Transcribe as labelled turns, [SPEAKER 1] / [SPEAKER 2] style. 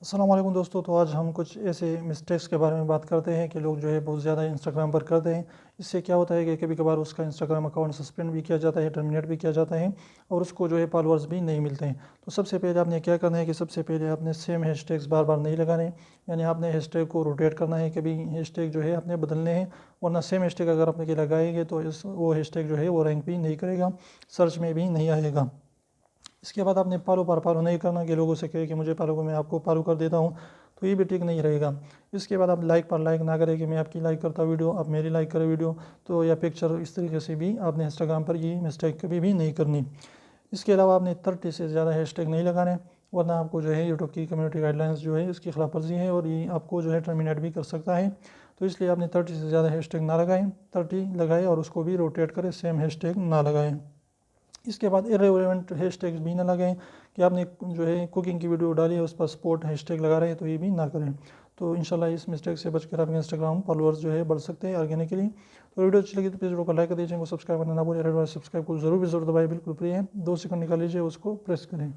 [SPEAKER 1] अस्सलाम वालेकुम दोस्तों। तो आज हम कुछ ऐसे मिस्टेक्स के बारे में बात करते हैं कि लोग जो है बहुत ज़्यादा इंस्टाग्राम पर करते हैं। इससे क्या होता है कि कभी कभार उसका इंस्टाग्राम अकाउंट सस्पेंड भी किया जाता है, टर्मिनेट भी किया जाता है और उसको जो है फॉलोअर्स भी नहीं मिलते हैं। तो सबसे पहले आपने क्या करना है कि सबसे पहले आपने सेम हैशटैग्स बार बार नहीं लगाने, यानी आपने हैशटैग को रोटेट करना है। कभी हैशटैग जो है आपने बदलने हैं, वरना सेम हैशटैग अगर आपने लगाएंगे तो वो हैशटैग जो है वो रैंक भी नहीं करेगा, सर्च में भी नहीं आएगा। इसके बाद आपने फॉलो नहीं करना कि लोगों से कहे कि मुझे फॉलो को मैं आपको फॉलो कर देता हूँ, तो ये भी ठीक नहीं रहेगा। इसके बाद आप लाइक पर लाइक ना करें कि मैं आपकी लाइक करता वीडियो, आप मेरी लाइक करें वीडियो, तो या पिक्चर, इस तरीके से भी आपने इंस्टाग्राम पर ये मिस्टेक कभी भी नहीं करनी। इसके अलावा आपने 30 से ज़्यादा हैशटैग नहीं लगाने, वरना आपको जो है यूट्यूब की कम्युनिटी गाइडलाइंस जो है इसकी खिलाफ वर्जी है और ये आपको जो है टर्मिनेट भी कर सकता है। तो इसलिए आपने 30 से ज़्यादा हैशटैग ना लगाएं, 30 लगाएं और उसको भी रोटेट करें, सेम हैशटैग ना लगाएं। इसके बाद इर्रेलेवेंट हैशटैग्स भी ना लगाएं कि आपने जो है कुकिंग की वीडियो डाली है उस पर स्पोर्ट हैशटैग लगा रहे हैं, तो ये भी ना करें। तो इंशाल्लाह इस मिस्टेक से बचकर आपके इंस्टाग्राम फॉलोअर्स जो है बढ़ सकते हैं ऑर्गेनिकली। तो वीडियो अच्छी लगी तो प्लीज़ वीडियो को लाइक कर दीजिए, सब्सक्राइब करना ना भूलें। रेड वाला सब्सक्राइब को ज़रूर दबाएं, बिल्कुल फ्री है, 2 सेकंड निकाल लीजिए, उसको प्रेस करें।